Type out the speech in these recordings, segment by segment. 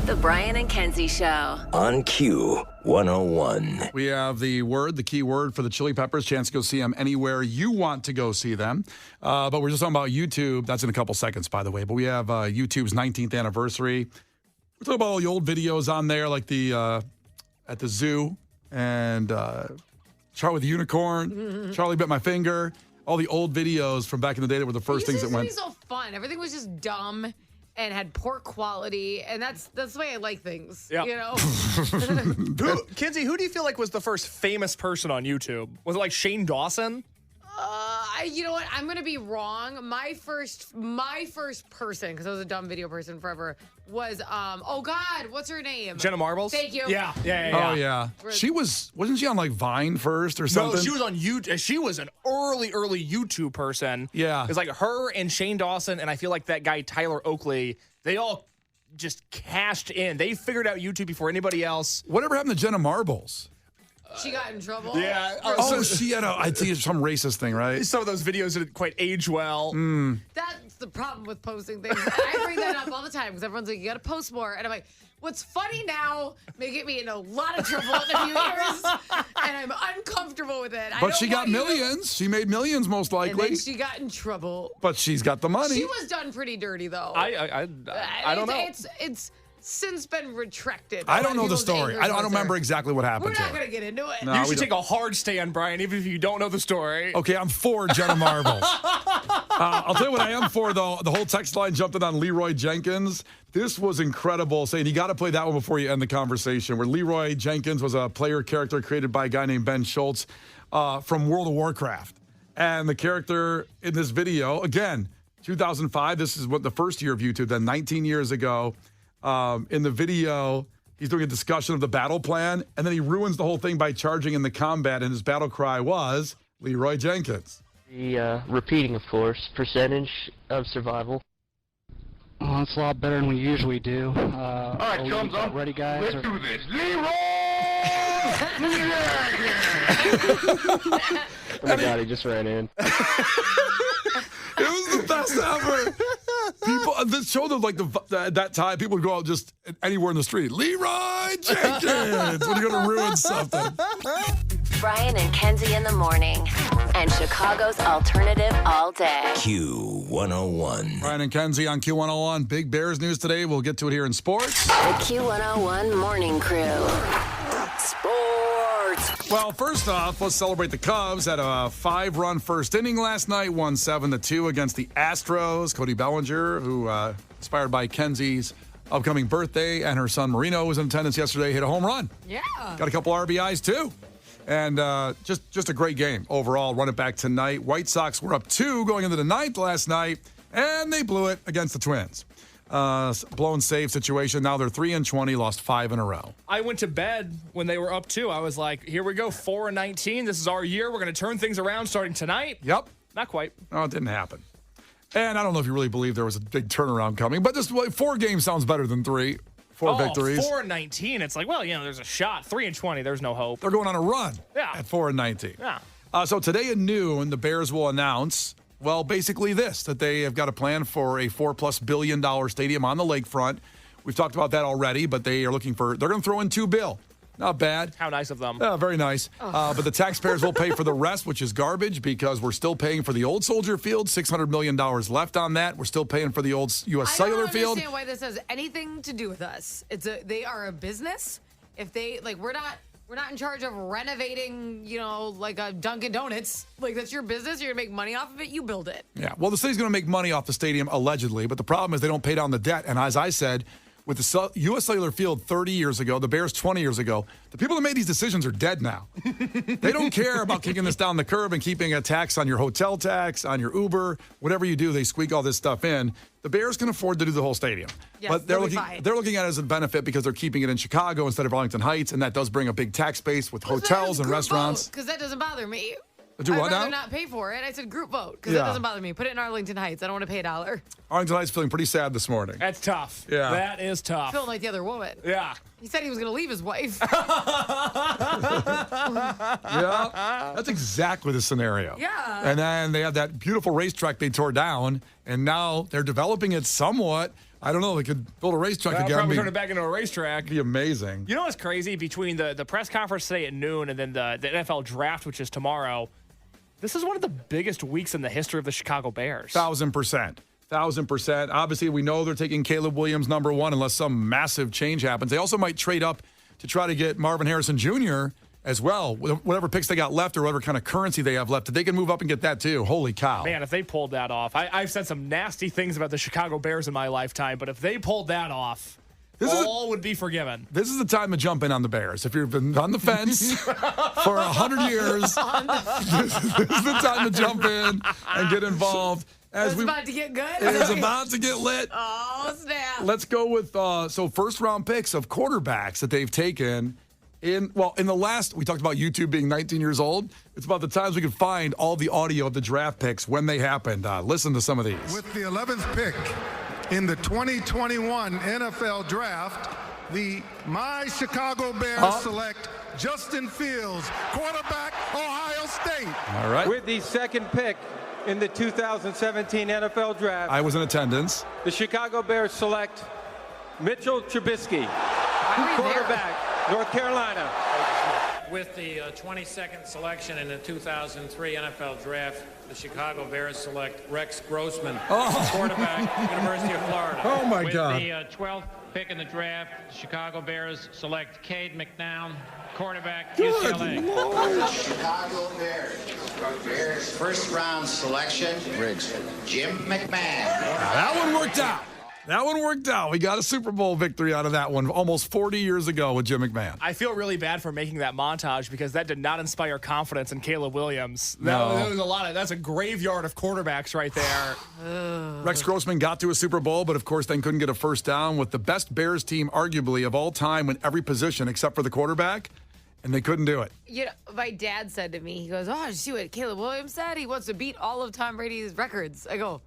The Brian and Kenzie Show. On Q101. We have the key word for the Chili Peppers. Chance to go see them anywhere you want to go see them. But we're just talking about YouTube. That's in a couple seconds, by the way. But we have YouTube's 19th anniversary. We're talking about all the old videos on there, like the at the zoo and Charlie with the Unicorn, Charlie Bit My Finger. All the old videos from back in the day that were the first things that went. It used to be so fun. Everything was just dumb and had poor quality, and that's the way I like things. Yep. You know. Kenzie, who do you feel like was the first famous person on YouTube? Was it like Shane Dawson? You know what? I'm going to be wrong. My first person, because I was a dumb video person forever, was, oh God, what's her name? Jenna Marbles? Thank you. Yeah. Oh, yeah. Wasn't she on like Vine first or something? No, she was on YouTube. She was an early YouTube person. Yeah. It was like her and Shane Dawson, and I feel like that guy, Tyler Oakley, they all just cashed in. They figured out YouTube before anybody else. Whatever happened to Jenna Marbles? She got in trouble. Yeah. She had I think it's some racist thing, right? Some of those videos didn't quite age well. That's the problem with posting things. I bring that up all the time because everyone's like, you got to post more. And I'm like, what's funny now may get me in a lot of trouble in a few years. And I'm uncomfortable with it. But she got millions. She made millions, most likely. And then she got in trouble. But she's got the money. She was done pretty dirty, though. I don't know. It's since been retracted. I don't know the story. I don't remember exactly what happened We're not to going her. to get into it. No, You should take a hard stand, Brian, even if you don't know the story. Okay, I'm for Jenna Marbles. I'll tell you what I am for, though. The whole text line jumped in on Leroy Jenkins. This was incredible, saying you got to play that one before you end the conversation, where Leroy Jenkins was a player character created by a guy named Ben Schultz from World of Warcraft. And the character in this video, again, 2005, this is what the first year of YouTube, then 19 years ago. In the video, he's doing a discussion of the battle plan, and then he ruins the whole thing by charging in the combat, and his battle cry was Leroy Jenkins. The repeating, of course, percentage of survival. Well, it's a lot better than we usually do. All right, thumbs up. Ready, guys? Let's do this. Leroy! Oh my God, he just ran in. It was the best ever. People, this showed them like at that time, people would go out just anywhere in the street. Leroy Jenkins when you're going to ruin something. Brian and Kenzie in the morning. And Chicago's alternative all day. Q101. Brian and Kenzie on Q101. Big Bears news today. We'll get to it here in sports. The Q101 Morning Crew. Sports. Well, first off, let's celebrate the Cubs. Had a 5-run first inning last night, won 7-2 against the Astros. Cody Bellinger, who inspired by Kenzie's upcoming birthday, and her son Marino was in attendance yesterday, hit a home run. Yeah. Got a couple RBIs, too. And just a great game overall. Run it back tonight. White Sox were up 2 going into the 9th last night, and they blew it against the Twins. Blown save situation. Now they're 3-20, lost 5 in a row. I went to bed when they were up 2. I was like, here we go, 4-19. This is our year. We're going to turn things around starting tonight. Yep. Not quite. No, it didn't happen. And I don't know if you really believe there was a big turnaround coming, but just 4 games sounds better than 3. 4 victories. 4-19. It's like, well, there's a shot. 3-20. There's no hope. They're going on a run Yeah. at 4-19. Yeah. So today at noon, the Bears will announce, well, basically that they have got a plan for a $4+ billion stadium on the lakefront. We've talked about that already, but they're going to throw in $2 billion. Not bad. How nice of them. Very nice. But the taxpayers will pay for the rest, which is garbage because we're still paying for the old Soldier Field, $600 million left on that. We're still paying for the old U.S. Cellular Field. I don't understand why this has anything to do with us. They are a business. If they we're not in charge of renovating, like a Dunkin' Donuts. Like, that's your business. You're gonna make money off of it. You build it. Yeah. Well, the city's going to make money off the stadium allegedly, but the problem is they don't pay down the debt. And as I said, with the U.S. Cellular Field 30 years ago, the Bears 20 years ago, the people that made these decisions are dead now. They don't care about kicking this down the curb and keeping a tax on your hotel tax, on your Uber, whatever you do, they squeak all this stuff in. The Bears can afford to do the whole stadium. Yes, but they're looking at it as a benefit because they're keeping it in Chicago instead of Arlington Heights, and that does bring a big tax base with hotels and restaurants. Because that doesn't bother me. Do what I'd rather now? not pay for it. I said group vote because that doesn't bother me. Put it in Arlington Heights. I don't want to pay $1. Arlington Heights feeling pretty sad this morning. That's tough. Yeah. That is tough. Feeling like the other woman. Yeah. He said he was going to leave his wife. Yeah, that's exactly the scenario. Yeah. And then they had that beautiful racetrack they tore down, and now they're developing it somewhat. I don't know. They could build a racetrack I'll again. probably turn it back into a racetrack. Be amazing. You know what's crazy? Between the press conference today at noon and then the NFL draft, which is tomorrow, this is one of the biggest weeks in the history of the Chicago Bears. 1,000%. 1,000%. Obviously, we know they're taking Caleb Williams number one unless some massive change happens. They also might trade up to try to get Marvin Harrison Jr. as well. Whatever picks they got left or whatever kind of currency they have left, they can move up and get that too. Holy cow. Man, if they pulled that off, I've said some nasty things about the Chicago Bears in my lifetime, but if they pulled that off, all would be forgiven. This is the time to jump in on the Bears. If you've been on the fence for 100 years, this is the time to jump in and get involved. It's about to get good. It is about to get lit. Oh, snap. Let's go with first-round picks of quarterbacks that they've taken. In the last, we talked about YouTube being 19 years old. It's about the times we could find all the audio of the draft picks when they happened. Listen to some of these. With the 11th pick in the 2021 NFL Draft, my Chicago Bears select Justin Fields, quarterback, Ohio State. All right. With the second pick in the 2017 NFL Draft, I was in attendance. the Chicago Bears select Mitchell Trubisky, quarterback, North Carolina. With the 22nd selection in the 2003 NFL Draft, the Chicago Bears select Rex Grossman, quarterback, University of Florida. Oh, my God. With the 12th pick in the draft, the Chicago Bears select Cade McNown, quarterback, UCLA. Chicago Bears first round selection, Jim McMahon. That one worked out. We got a Super Bowl victory out of that one almost 40 years ago with Jim McMahon. I feel really bad for making that montage because that did not inspire confidence in Caleb Williams. No. That was that's a graveyard of quarterbacks right there. Rex Grossman got to a Super Bowl, but of course then couldn't get a first down with the best Bears team arguably of all time in every position except for the quarterback, and they couldn't do it. You know, my dad said to me, he goes, "Oh, did you see what Caleb Williams said? He wants to beat all of Tom Brady's records." I go,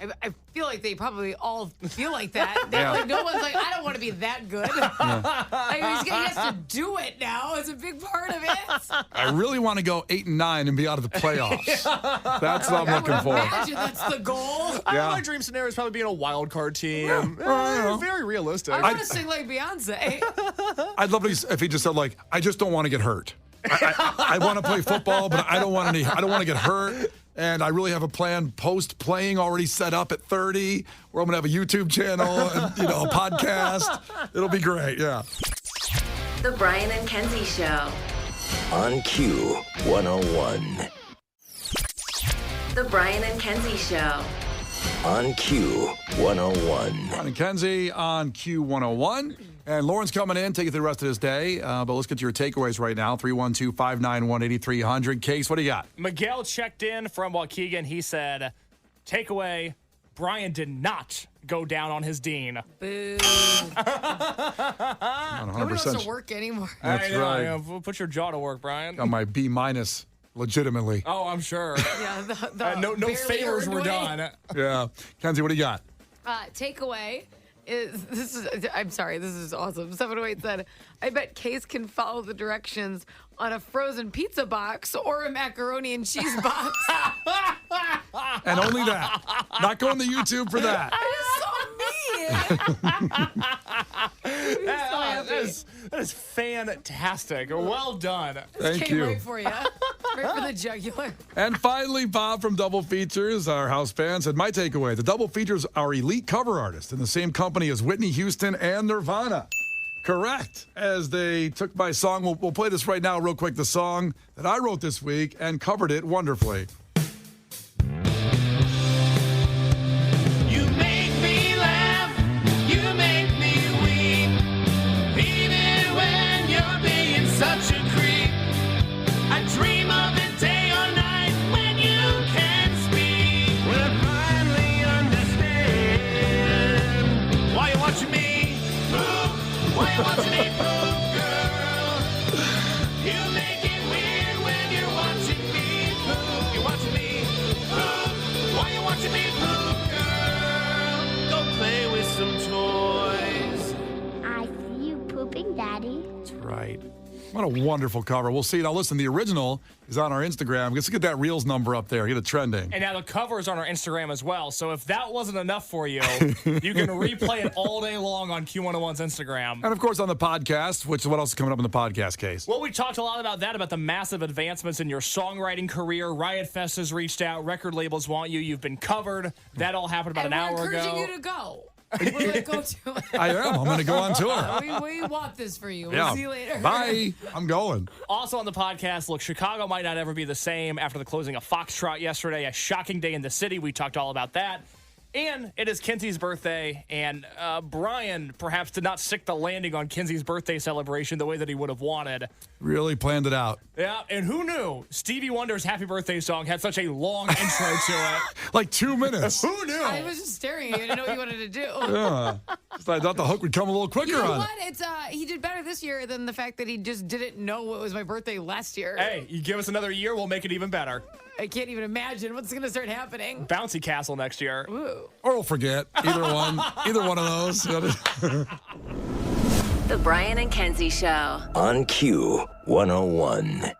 I feel like they probably all feel like that. Yeah. Like, no one's like, I don't want to be that good. Like, he has to do it now. It's a big part of it. I really want to go 8-9 and be out of the playoffs. That's what I'm looking for. Imagine that's the goal. My dream scenario is probably being a wild card team. Very realistic. I want to sing like Beyonce. I'd love it if he just said, like, I just don't want to get hurt. I want to play football, but I don't want to get hurt. And I really have a plan post-playing already set up at 30, where I'm going to have a YouTube channel and, a podcast. It'll be great, yeah. The Brian and Kenzie Show. On Q 101. The Brian and Kenzie Show. On Q 101. Brian and Kenzie on Q101. And Lauren's coming in, take you through the rest of this day. But let's get to your takeaways right now. 312-591-8300. Case, what do you got? Miguel checked in from Waukegan. He said, takeaway, Brian did not go down on his dean. Boo. 100%. Nobody wants to work anymore. That's right. Put your jaw to work, Brian. Got my B- legitimately. Oh, I'm sure. Yeah, no favors were done. Yeah. Kenzie, what do you got? Takeaway is I'm sorry, this is awesome. 708 said, I bet Case can follow the directions on a frozen pizza box or a macaroni and cheese box. And only that. Not going to YouTube for that. That is fantastic. Well done. Thank you. Right for you. Right for the jugular. And finally, Bob from Double Features, our house fan, said, my takeaway, the Double Features are elite cover artists in the same company as Whitney Houston and Nirvana. Correct. As they took my song, we'll play this right now real quick, the song that I wrote this week and covered it wonderfully. You make me laugh, you make me weep, even when you're being such a creep. I dream of the day or night when you can speak. We'll finally understand why you're watching me poop, why you're watching me poop, girl. You make it weird when you're watching me poop. You're watching me poop, why you watching me poop, girl? Go play with some toys. I see you pooping right. What a wonderful cover. We'll see. Now, listen, the original is on our Instagram. Let's get that Reels number up there. Get it trending. And now the cover is on our Instagram as well. So if that wasn't enough for you, you can replay it all day long on Q101's Instagram. And, of course, on the podcast, which is what else is coming up in the podcast case? Well, we talked a lot about that, about the massive advancements in your songwriting career. Riot Fest has reached out. Record labels want you. You've been covered. That all happened about an hour ago. We're encouraging you to go. We're going to go to it. I am. I'm going to go on tour. We want this for you. Yeah. We'll see you later. Bye. I'm going. Also on the podcast, look, Chicago might not ever be the same after the closing of Foxtrot yesterday. A shocking day in the city. We talked all about that. And it is Kenzie's birthday, and Brian perhaps did not stick the landing on Kenzie's birthday celebration the way that he would have wanted. Really planned it out. Yeah, and who knew Stevie Wonder's Happy Birthday song had such a long intro to it. Like 2 minutes. Who knew? I was just staring at you. I didn't know what you wanted to do. Yeah. I thought the hook would come a little quicker You know on what? it. It's he did better this year than the fact that he just didn't know it was my birthday last year. Hey, you give us another year, we'll make it even better. I can't even imagine what's going to start happening. Bouncy Castle next year. Ooh. Or we'll forget. Either one. Either one of those. The Brian and Kenzie Show. On Q101.